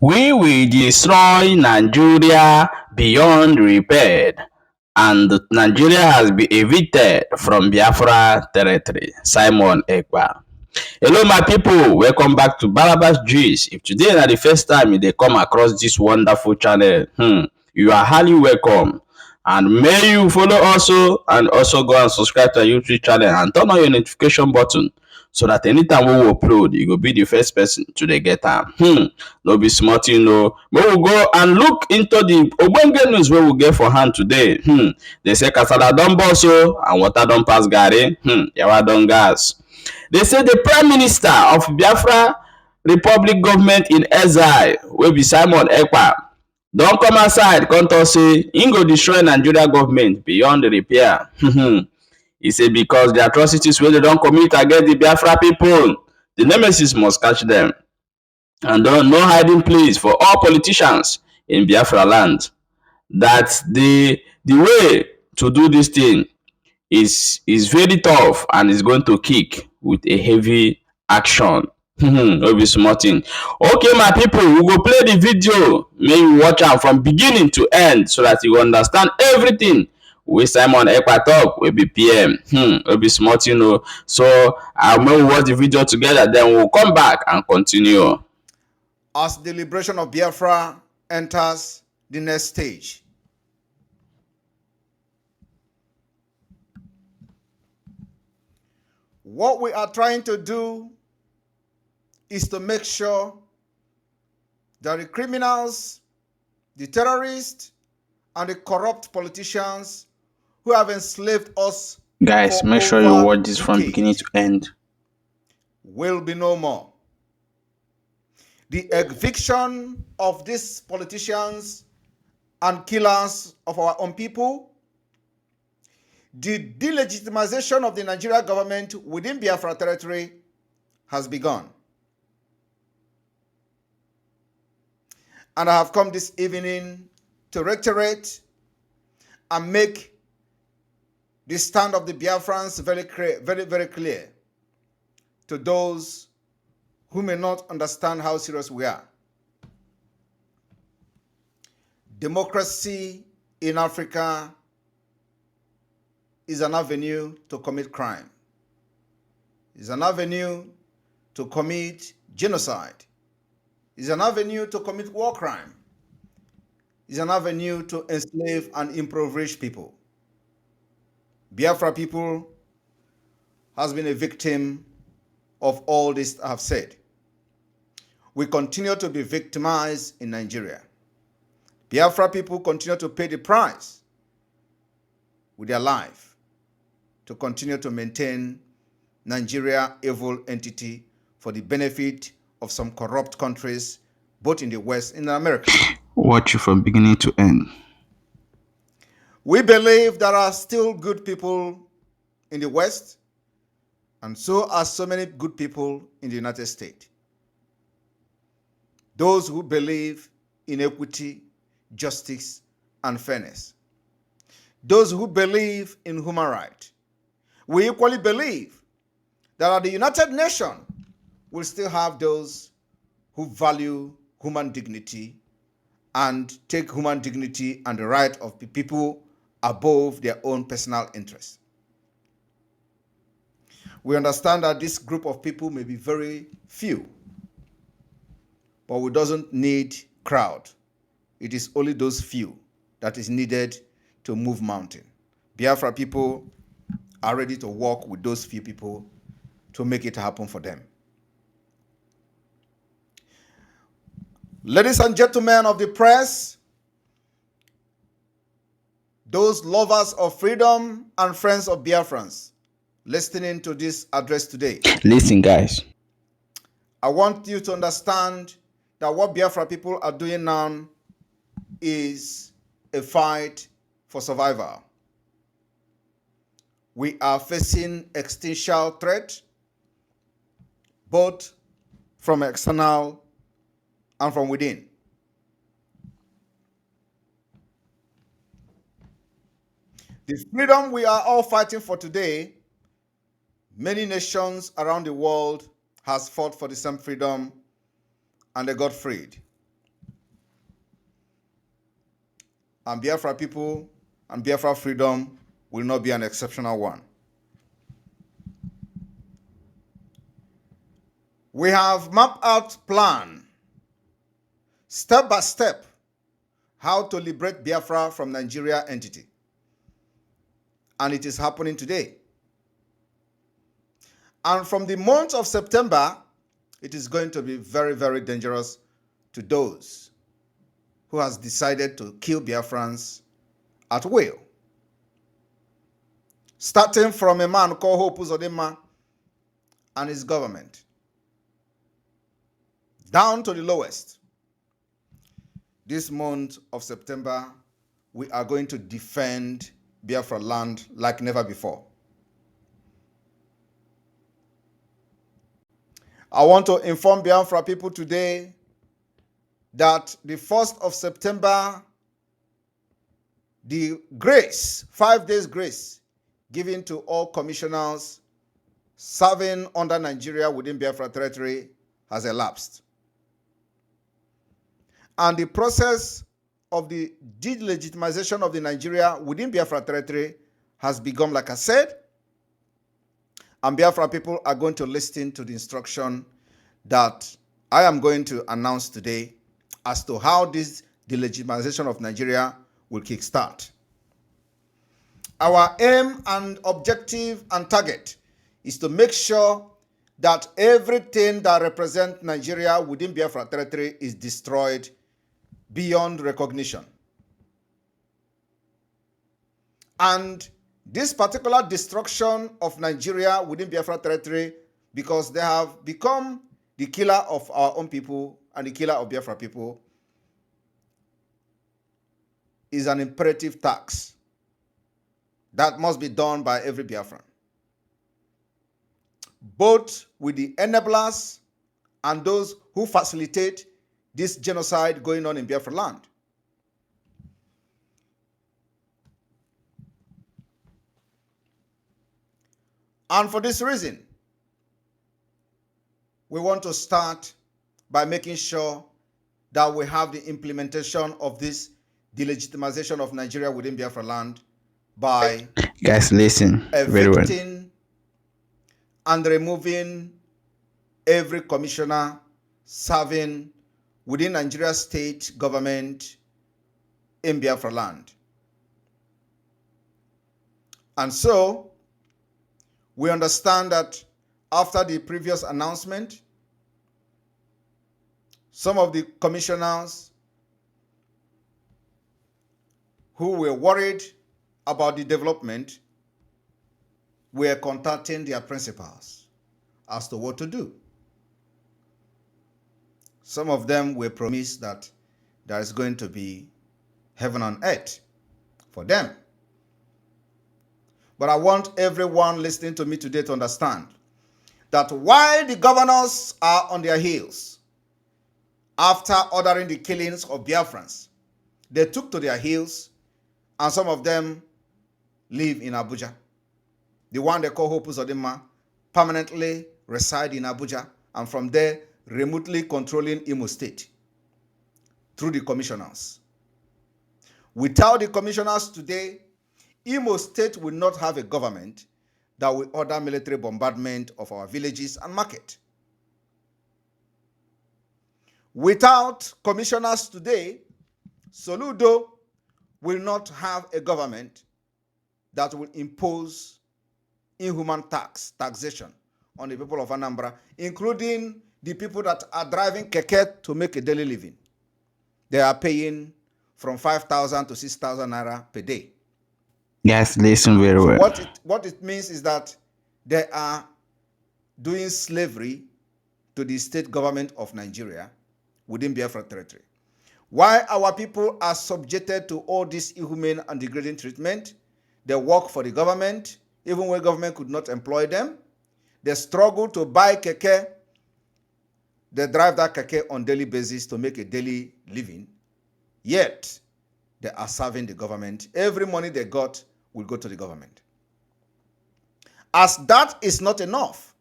We will destroy Nigeria beyond repair, and Nigeria has been evicted from Biafra territory. Simon Ekpa. Hello my people, welcome back to Barabas Gist. If today na the first time you dey come across this wonderful channel, you are highly welcome. And may you follow also and also go and subscribe to our YouTube channel and turn on your notification button so that anytime we upload, you go be the first person to dey get am. No be small thing o. Make we go and look into the ogbonge news wey we get for hand today. They say kasala don burst o and water don pass garri. Yawa don gas. They say the Prime Minister of Biafra Republic government in exile wey be Simon Ekpa don come outside come talk say im go destroy Nigeria government beyond repair. He say because the atrocities wey dem don commit against the Biafra people, the nemesis must catch them, and no hiding place for all politicians in Biafra land. That the way to do this thing is very tough and is going to kick with a heavy action. No be small thing. Okay my people, we go play the video make you watch am from beginning to end so that you understand everything wey Simon Ekpa talk wey be PM. No be small thing o. So make we watch the video together, then we'll come back and continue. As the liberation of Biafra enters the next stage, what we are trying to do is to make sure that the criminals, the terrorists, and the corrupt politicians who have enslaved us, guys, make sure you watch this from beginning to end, will be no more. The eviction of these politicians and killers of our own people, the delegitimization of the Nigeria government within Biafra territory has begun. And I have come this evening to reiterate and make the stand of the Biafrans very clear to those who may not understand how serious we are. Democracy in Africa is an avenue to commit crime. Is an avenue to commit genocide. Is an avenue to commit war crime. Is an avenue to enslave and impoverish people. Biafra people has been a victim of all this I have said. We continue to be victimized in Nigeria. Biafra people continue to pay the price with their life to continue to maintain Nigeria evil entity for the benefit of some corrupt countries, both in the West and in America. Watch it from beginning to end. We believe there are still good people in the West, and so are so many good people in the United States. Those who believe in equity, justice, and fairness. Those who believe in human rights. We equally believe that at the United Nations, we'll still have those who value human dignity and take human dignity and the right of the people above their own personal interests. We understand that this group of people may be very few, but we doesn't need crowd. It is only those few that is needed to move mountain. Biafra people are ready to work with those few people to make it happen for them. Ladies and gentlemen of the press, those lovers of freedom and friends of Biafrans listening to this address today. Listen, guys. I want you to understand that what Biafra people are doing now is a fight for survival. We are facing existential threat, both from external and from within. The freedom we are all fighting for today, many nations around the world has fought for the same freedom and they got freed. And Biafra people and Biafra freedom will not be an exceptional one. We have mapped out plan, step by step, how to liberate Biafra from Nigeria entity. And it is happening today. And from the month of September, it is going to be very, very dangerous to those who has decided to kill Biafrans at will. Starting from a man called Uzodinma and his government, down to the lowest. This month of September, we are going to defend Biafra land like never before. I want to inform Biafra people today that the 1st of September, the grace, 5 days grace, given to all commissioners serving under Nigeria within Biafra territory has elapsed. And the process of the delegitimization of the Nigeria within Biafra territory has begun, like I said. And Biafra people are going to listen to the instruction that I am going to announce today as to how this delegitimization of Nigeria will kickstart. Our aim and objective and target is to make sure that everything that represents Nigeria within Biafra territory is destroyed beyond recognition. And this particular destruction of Nigeria within Biafra territory, because they have become the killer of our own people and the killer of Biafra people, is an imperative task that must be done by every Biafran, both with the enablers and those who facilitate this genocide going on in Biafra land. And for this reason, we want to start by making sure that we have the implementation of this delegitimization of Nigeria within Biafra land by Guys, listen very well. evicting and removing every commissioner serving within Nigeria state government in Biafra land. And so, we understand that after the previous announcement, some of the commissioners who were worried about the development were contacting their principals as to what to do. Some of them were promised that there is going to be heaven on earth for them. But I want everyone listening to me today to understand that while the governors are on their heels after ordering the killings of Biafrans, they took to their heels, and some of them live in Abuja. The one they call Uzodinma permanently reside in Abuja, and from there remotely controlling Imo State through the commissioners. Without the commissioners today, Imo State will not have a government that will order military bombardment of our villages and market. Without commissioners today, Soludo will not have a government that will impose inhuman taxation on the people of Anambra, including the people that are driving keke to make a daily living. They are paying from 5,000 to 6,000 naira per day. Guys, listen very well. What it means is that they are doing slavery to the state government of Nigeria within Biafra territory. While our people are subjected to all this inhumane and degrading treatment, they work for the government, even when government could not employ them. They struggle to buy keke. They drive that keke on daily basis to make a daily living. Yet, they are serving the government. Every money they got will go to the government. As that is not enough,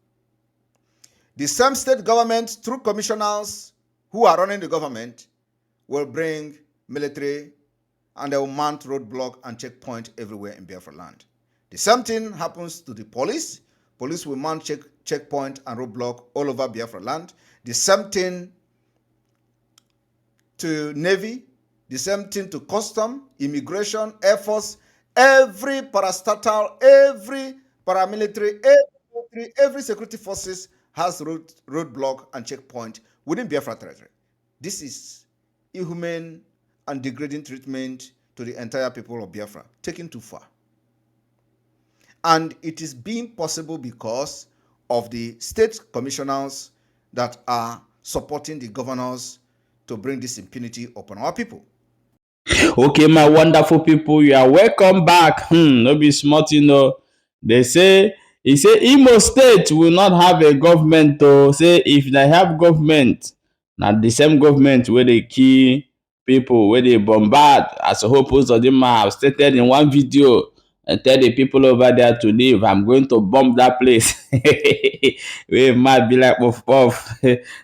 the same state government, through commissioners who are running the government, will bring military and they will mount roadblock and checkpoint everywhere in Biafra land. The same thing happens to the police. Police will mount checkpoint and roadblock all over Biafra land. The same thing to Navy, the same thing to custom, immigration, Air Force, every parastatal, every paramilitary, every security forces has roadblock and checkpoint within Biafra territory. This is inhumane and degrading treatment to the entire people of Biafra, taken too far. And it is being possible because of the state commissioners that are supporting the governors to bring this impunity upon our people. Okay, my wonderful people, you are welcome back. No be smart, They say, he say Imo State will not have a government. To say if they have government, not the same government where they kill people, where they bombard. As a whole Uzodinma have stated in one video and tell the people over there to leave. I'm going to bomb that place. We might be like puff.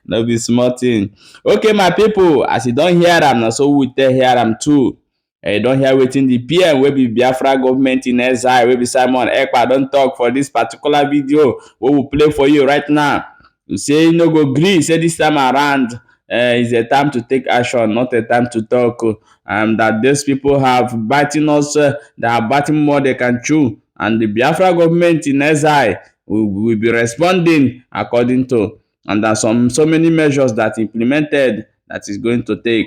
No be small thing. Okay, my people, as you don't hear them, now so we tell hear them too. You don't hear wetin the PM wey be Biafra government in exile wey be Simon Ekpa don talk for this particular video wey we play for you right now. You say you no go gree, say this time around is a time to take action, not a time to talk. That these people have biting us, they are biting more they can chew. And the Biafra government in exile will be responding according to. And there are so many measures that implemented that is going to take.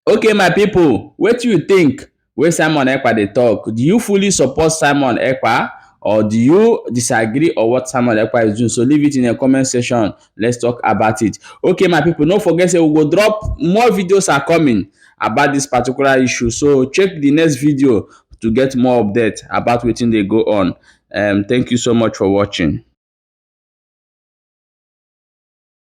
Okay, my people, what do you think wey Simon Ekpa dey talk? Do you fully support Simon Ekpa or do you disagree on what Simon Ekpa is doing? So leave it in the comment section. Let's talk about it. Okay, my people, don't forget say we go drop more videos are coming about this particular issue. So check the next video to get more updates about wetin dey go on. Thank you so much for watching.